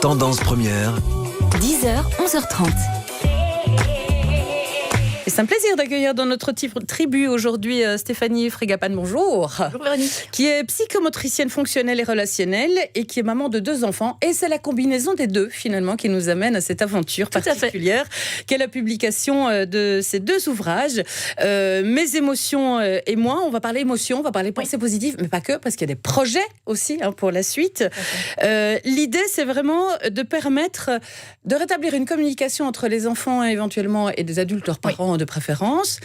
Tendance première. 10h, 11h30. C'est un plaisir d'accueillir dans notre tribu aujourd'hui Stéphanie Frégapan, bonjour. Bonjour Véronique. Qui est psychomotricienne fonctionnelle et relationnelle et qui est maman de 2 enfants. Et c'est la combinaison des deux finalement qui nous amène à cette aventure particulière qu'est la publication de ces 2 ouvrages. Mes émotions et moi, on va parler émotions, on va parler pensées positives, mais pas que, parce qu'il y a des projets aussi pour la suite. L'idée, c'est vraiment de permettre de rétablir une communication entre les enfants éventuellement et des adultes, leurs parents de préférence,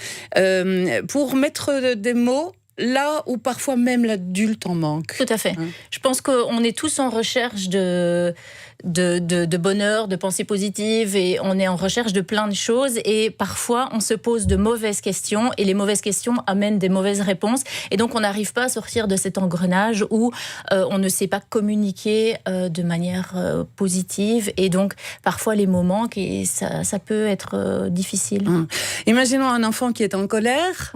pour mettre des mots là où parfois même l'adulte en manque. Tout à fait. Je pense qu'on est tous en recherche de bonheur, de pensées positives, et on est en recherche de plein de choses, et parfois on se pose de mauvaises questions et les mauvaises questions amènent des mauvaises réponses, et donc on n'arrive pas à sortir de cet engrenage où on ne sait pas communiquer de manière positive, et donc parfois les mots manquent et ça peut être difficile. Imaginons un enfant qui est en colère,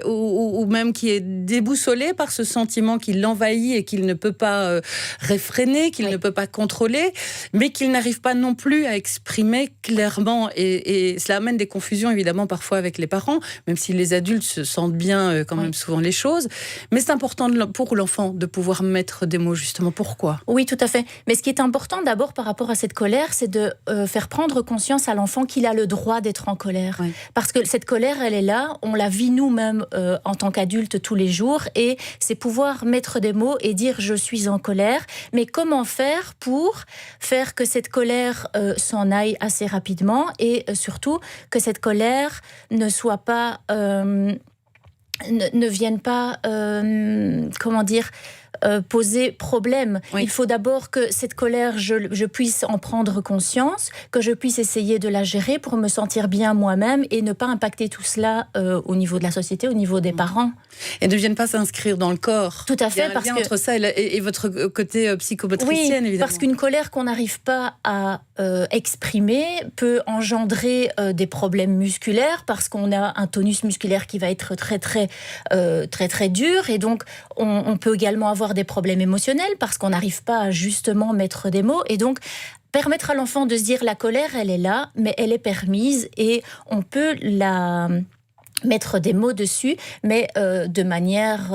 ou même qui est déboussolé par ce sentiment qui l'envahit et qu'il ne peut pas réfréner, qu'il ne peut pas contrôler, mais qu'il n'arrive pas non plus à exprimer clairement. Et cela amène des confusions, évidemment, parfois avec les parents, même si les adultes se sentent bien quand même souvent les choses. Mais c'est important pour l'enfant de pouvoir mettre des mots, justement. Pourquoi ? Oui, tout à fait. Mais ce qui est important d'abord par rapport à cette colère, c'est de faire prendre conscience à l'enfant qu'il a le droit d'être en colère. Parce que cette colère, elle est là, on la vit nous-mêmes en tant qu'adultes tous les jours, et c'est pouvoir mettre des mots et dire « je suis en colère », mais comment faire pour faire que cette colère s'en aille assez rapidement, et surtout que cette colère ne soit pas ne vienne pas poser problème. Il faut d'abord que cette colère, je puisse en prendre conscience, que je puisse essayer de la gérer pour me sentir bien moi-même et ne pas impacter tout cela au niveau de la société, au niveau des parents. Et ne viennent pas s'inscrire dans le corps. Tout à fait. Il y a un lien entre ça et votre côté psychomotricienne, évidemment. Parce qu'une colère qu'on n'arrive pas à exprimer peut engendrer des problèmes musculaires, parce qu'on a un tonus musculaire qui va être très dur, et donc on peut également avoir des problèmes émotionnels parce qu'on n'arrive pas à justement mettre des mots, et donc permettre à l'enfant de se dire la colère, elle est là, mais elle est permise, et on peut la mettre des mots dessus, mais de manière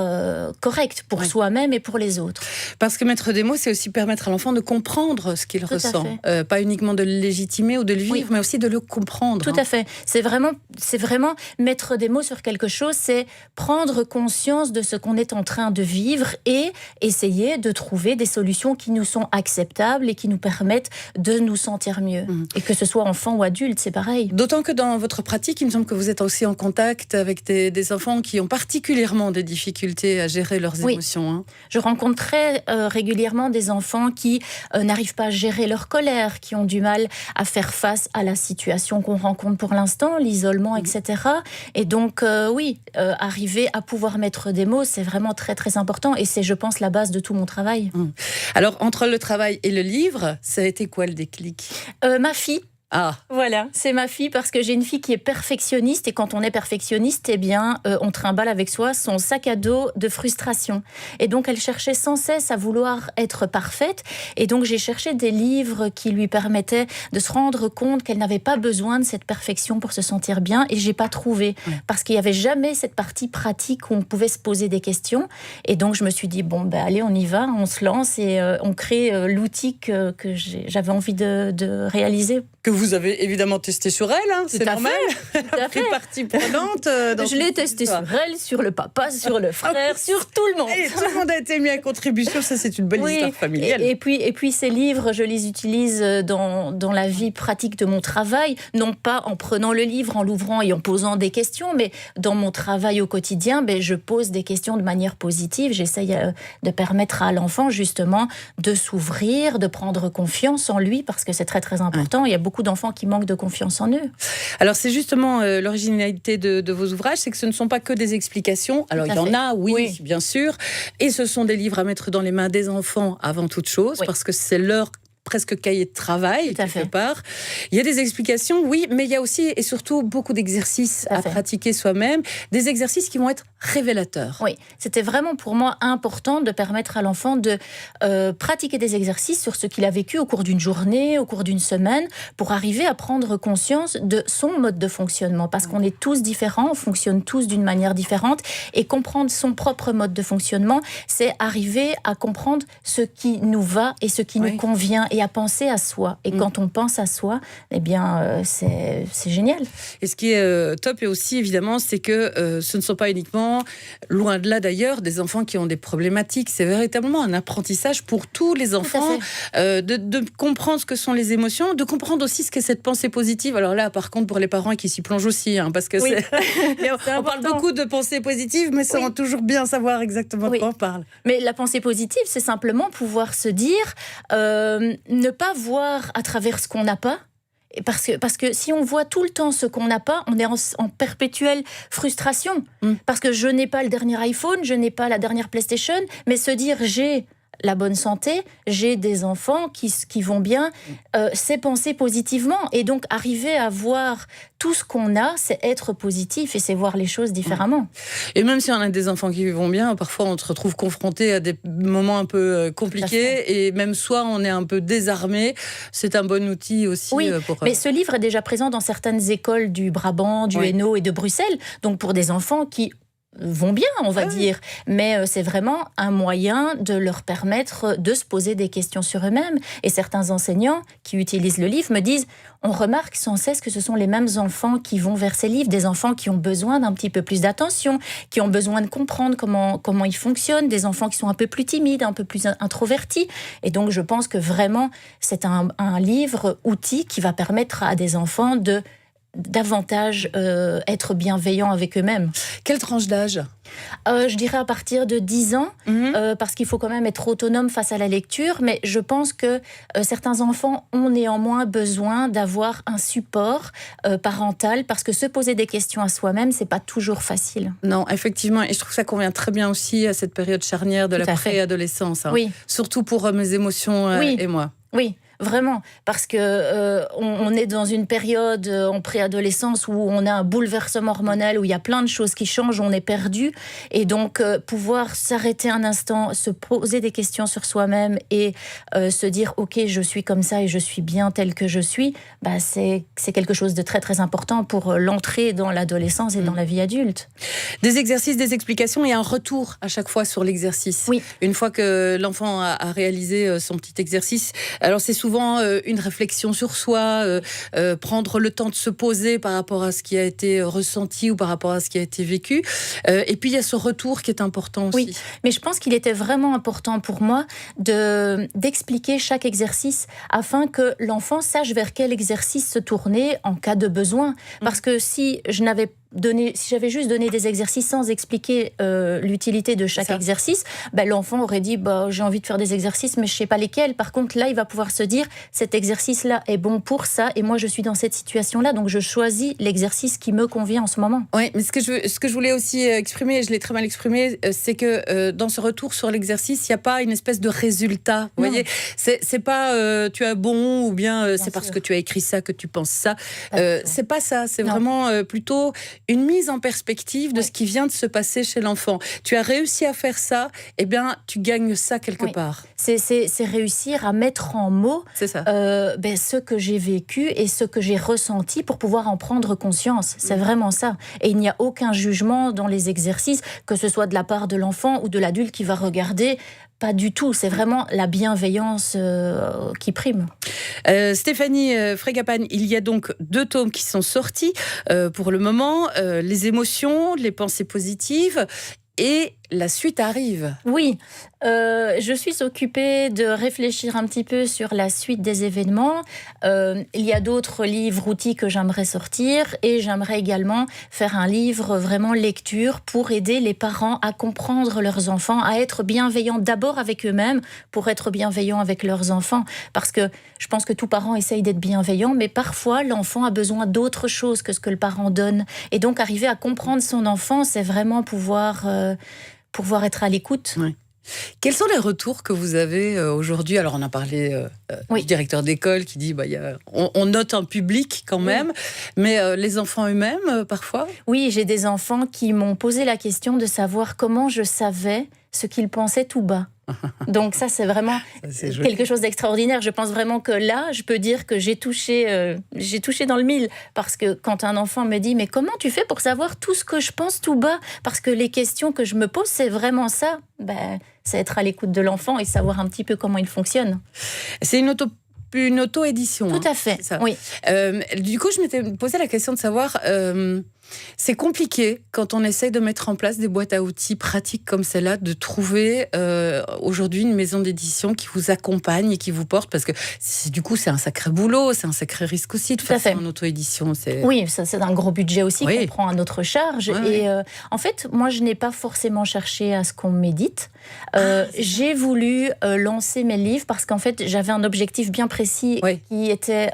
correcte pour soi-même et pour les autres. Parce que mettre des mots, c'est aussi permettre à l'enfant de comprendre ce qu'il ressent. Pas uniquement de le légitimer ou de le vivre, mais aussi de le comprendre. Tout à fait. C'est vraiment mettre des mots sur quelque chose, c'est prendre conscience de ce qu'on est en train de vivre et essayer de trouver des solutions qui nous sont acceptables et qui nous permettent de nous sentir mieux. Et que ce soit enfant ou adulte, c'est pareil. D'autant que dans votre pratique, il me semble que vous êtes aussi en contact avec des enfants qui ont particulièrement des difficultés à gérer leurs émotions. Je rencontre très régulièrement des enfants qui n'arrivent pas à gérer leur colère, qui ont du mal à faire face à la situation qu'on rencontre pour l'instant, l'isolement, etc. Et donc, arriver à pouvoir mettre des mots, c'est vraiment très, très important. Et c'est, je pense, la base de tout mon travail. Alors, entre le travail et le livre, ça a été quoi le déclic ? Ma fille. Voilà, c'est ma fille, parce que j'ai une fille qui est perfectionniste, et quand on est perfectionniste, on trimballe avec soi son sac à dos de frustration. Et donc elle cherchait sans cesse à vouloir être parfaite, et donc j'ai cherché des livres qui lui permettaient de se rendre compte qu'elle n'avait pas besoin de cette perfection pour se sentir bien, et j'ai pas trouvé, parce qu'il y avait jamais cette partie pratique où on pouvait se poser des questions. Et donc je me suis dit allez, on y va, on se lance, et on crée l'outil que j'avais envie de réaliser. Que vous avez évidemment testé sur elle, c'est normal. Elle a pris partie prenante. Je l'ai testé sur elle, sur le papa, sur le frère, sur tout le monde. Et tout le monde a été mis à contribution, ça c'est une belle histoire familiale. Et puis ces livres, je les utilise dans la vie pratique de mon travail, non pas en prenant le livre, en l'ouvrant et en posant des questions, mais dans mon travail au quotidien, je pose des questions de manière positive. J'essaye de permettre à l'enfant justement de s'ouvrir, de prendre confiance en lui, parce que c'est très très important. Il y a beaucoup d'enfants qui manquent de confiance en eux. Alors c'est justement l'originalité de vos ouvrages, c'est que ce ne sont pas que des explications. Alors il y en a, oui, bien sûr, et ce sont des livres à mettre dans les mains des enfants avant toute chose, parce que c'est leur presque cahier de travail, quelque part. Il y a des explications, oui, mais il y a aussi et surtout beaucoup d'exercices à pratiquer soi-même, des exercices qui vont être révélateur. Oui, c'était vraiment pour moi important de permettre à l'enfant de pratiquer des exercices sur ce qu'il a vécu au cours d'une journée, au cours d'une semaine, pour arriver à prendre conscience de son mode de fonctionnement. Parce qu'on est tous différents, on fonctionne tous d'une manière différente. Et comprendre son propre mode de fonctionnement, c'est arriver à comprendre ce qui nous va et ce qui nous convient et à penser à soi. Et quand on pense à soi, eh bien, c'est génial. Et ce qui est top et aussi, évidemment, c'est que ce ne sont pas uniquement, loin de là d'ailleurs, des enfants qui ont des problématiques. C'est véritablement un apprentissage pour tous les enfants de comprendre ce que sont les émotions, de comprendre aussi ce qu'est cette pensée positive. Alors là, par contre, pour les parents qui s'y plongent aussi, parce que on parle beaucoup de pensée positive, mais sans toujours bien savoir exactement de quoi on parle. Mais la pensée positive, c'est simplement pouvoir se dire, ne pas voir à travers ce qu'on n'a pas. Parce que si on voit tout le temps ce qu'on n'a pas, on est en perpétuelle frustration. Parce que je n'ai pas le dernier iPhone, je n'ai pas la dernière PlayStation, mais se dire j'ai la bonne santé, j'ai des enfants qui vont bien, c'est penser positivement. Et donc arriver à voir tout ce qu'on a, c'est être positif et c'est voir les choses différemment. Et même si on a des enfants qui vont bien, parfois on se retrouve confronté à des moments un peu compliqués et même soit on est un peu désarmé. C'est un bon outil aussi. Oui, mais ce livre est déjà présent dans certaines écoles du Brabant, du Hainaut et de Bruxelles. Donc pour des enfants qui vont bien, on va dire. Mais c'est vraiment un moyen de leur permettre de se poser des questions sur eux-mêmes. Et certains enseignants qui utilisent le livre me disent, on remarque sans cesse que ce sont les mêmes enfants qui vont vers ces livres, des enfants qui ont besoin d'un petit peu plus d'attention, qui ont besoin de comprendre comment ils fonctionnent, des enfants qui sont un peu plus timides, un peu plus introvertis. Et donc je pense que vraiment c'est un livre outil qui va permettre à des enfants de davantage être bienveillants avec eux-mêmes. Quelle tranche d'âge ? Je dirais à partir de 10 ans, parce qu'il faut quand même être autonome face à la lecture, mais je pense que certains enfants ont néanmoins besoin d'avoir un support parental, parce que se poser des questions à soi-même, c'est pas toujours facile. Non, effectivement, et je trouve que ça convient très bien aussi à cette période charnière de la préadolescence. Oui. Surtout pour mes émotions et moi. Oui. Vraiment, parce que on est dans une période en préadolescence où on a un bouleversement hormonal, où il y a plein de choses qui changent, on est perdu. Et donc, pouvoir s'arrêter un instant, se poser des questions sur soi-même et se dire « Ok, je suis comme ça et je suis bien tel que je suis », c'est quelque chose de très, très important pour l'entrée dans l'adolescence et dans la vie adulte. Des exercices, des explications et un retour à chaque fois sur l'exercice. Oui. Une fois que l'enfant a réalisé son petit exercice, alors c'est souvent une réflexion sur soi, prendre le temps de se poser par rapport à ce qui a été ressenti ou par rapport à ce qui a été vécu. Et puis il y a ce retour qui est important aussi. Oui, mais je pense qu'il était vraiment important pour moi d'expliquer chaque exercice afin que l'enfant sache vers quel exercice se tourner en cas de besoin. Parce que si j'avais juste donné des exercices sans expliquer l'utilité de chaque exercice, l'enfant aurait dit j'ai envie de faire des exercices mais je sais pas lesquels. Par contre là il va pouvoir se dire cet exercice-là est bon pour ça et moi je suis dans cette situation-là, donc je choisis l'exercice qui me convient en ce moment. Oui, mais ce que je voulais aussi exprimer, et je l'ai très mal exprimé, c'est que dans ce retour sur l'exercice, il n'y a pas une espèce de résultat. Vous voyez, c'est pas tu as bon ou bien c'est parce que tu as écrit ça que tu penses ça. C'est pas ça, c'est vraiment plutôt une mise en perspective de ce qui vient de se passer chez l'enfant. Tu as réussi à faire ça, eh bien, tu gagnes ça quelque part. C'est réussir à mettre en mots ce que j'ai vécu et ce que j'ai ressenti pour pouvoir en prendre conscience. C'est vraiment ça. Et il n'y a aucun jugement dans les exercices, que ce soit de la part de l'enfant ou de l'adulte qui va regarder. Pas du tout, c'est vraiment la bienveillance qui prime. Stéphanie Frégapane, il y a donc 2 tomes qui sont sortis pour le moment, les émotions, les pensées positives, et la suite arrive. Oui, je suis occupée de réfléchir un petit peu sur la suite des événements. Il y a d'autres livres, outils que j'aimerais sortir et j'aimerais également faire un livre vraiment lecture pour aider les parents à comprendre leurs enfants, à être bienveillants d'abord avec eux-mêmes pour être bienveillants avec leurs enfants. Parce que je pense que tout parent essaye d'être bienveillant, mais parfois l'enfant a besoin d'autre chose que ce que le parent donne. Et donc arriver à comprendre son enfant, c'est vraiment pouvoir être à l'écoute. Oui. Quels sont les retours que vous avez aujourd'hui? Alors, on a parlé du directeur d'école qui dit on note un public quand même, mais les enfants eux-mêmes, parfois? Oui, j'ai des enfants qui m'ont posé la question de savoir comment je savais ce qu'ils pensaient tout bas. Donc ça, c'est vraiment quelque chose d'extraordinaire. Je pense vraiment que là, je peux dire que j'ai touché dans le mille. Parce que quand un enfant me dit « Mais comment tu fais pour savoir tout ce que je pense tout bas ?» Parce que les questions que je me pose, c'est vraiment ça. C'est être à l'écoute de l'enfant et savoir un petit peu comment il fonctionne. C'est une auto-édition. Tout à fait, oui. Du coup, je m'étais posé la question de savoir... c'est compliqué quand on essaye de mettre en place des boîtes à outils pratiques comme celle-là, de trouver aujourd'hui une maison d'édition qui vous accompagne et qui vous porte, parce que du coup c'est un sacré boulot, c'est un sacré risque aussi de faire ça en auto-édition. Oui, ça, c'est un gros budget aussi qu'on prend à notre charge. En fait, moi je n'ai pas forcément cherché à ce qu'on m'édite. J'ai voulu lancer mes livres parce qu'en fait j'avais un objectif bien précis qui était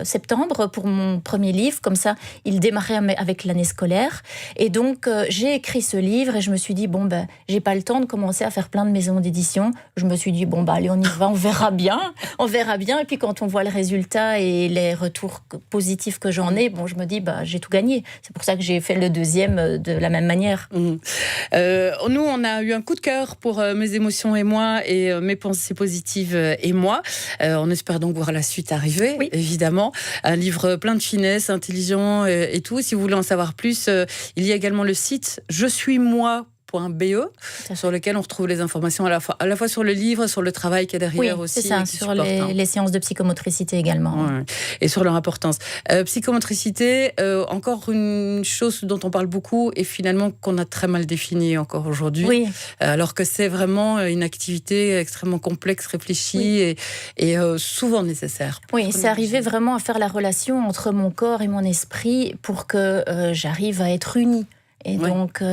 septembre pour mon premier livre, comme ça il démarrait avec l'année scolaire. Et donc, j'ai écrit ce livre et je me suis dit, j'ai pas le temps de commencer à faire plein de maisons d'édition. Je me suis dit, allez, on y va, on verra bien. On verra bien. Et puis, quand on voit le résultat et les retours positifs que j'en ai, je me dis, j'ai tout gagné. C'est pour ça que j'ai fait le deuxième de la même manière. Nous, on a eu un coup de cœur pour Mes émotions et moi et Mes pensées positives et moi. On espère donc voir la suite arriver, évidemment. Un livre plein de finesse, intelligent et tout. Si vous voulez en savoir plus, il y a également le site je-suis-moi.be sur lequel on retrouve les informations à la fois sur le livre, sur le travail qu'il y a derrière aussi. C'est ça, sur les séances de psychomotricité également. Et sur leur importance. Psychomotricité, encore une chose dont on parle beaucoup et finalement qu'on a très mal définie encore aujourd'hui. Alors que c'est vraiment une activité extrêmement complexe, réfléchie et souvent nécessaire. C'est arriver vraiment à faire la relation entre mon corps et mon esprit pour que j'arrive à être unie. Et donc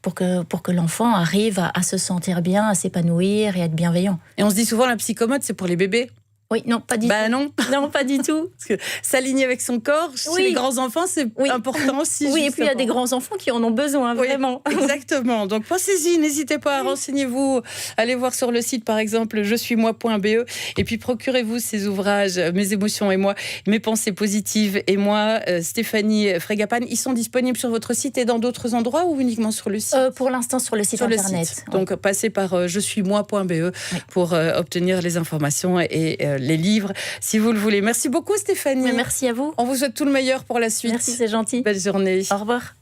pour que l'enfant arrive à se sentir bien, à s'épanouir et à être bienveillant. Et on se dit souvent la psychomote, c'est pour les bébés. Oui, non, pas du tout. Non, pas du tout. Parce que s'aligner avec son corps, chez les grands-enfants, c'est important aussi. Oui, et puis il y a des grands-enfants qui en ont besoin, vraiment. Exactement. Donc pensez-y, n'hésitez pas, renseignez-vous. Allez voir sur le site, par exemple, je-suis-moi.be. Et puis procurez-vous ces ouvrages, Mes émotions et moi, Mes pensées positives et moi, Stéphanie Frégapane. Ils sont disponibles sur votre site et dans d'autres endroits ou uniquement sur le site? Pour l'instant, sur le site internet. Donc passez par je-suis-moi.be pour obtenir les informations et les livres, si vous le voulez. Merci beaucoup, Stéphanie. Merci à vous. On vous souhaite tout le meilleur pour la suite. Merci, c'est gentil. Belle journée. Au revoir.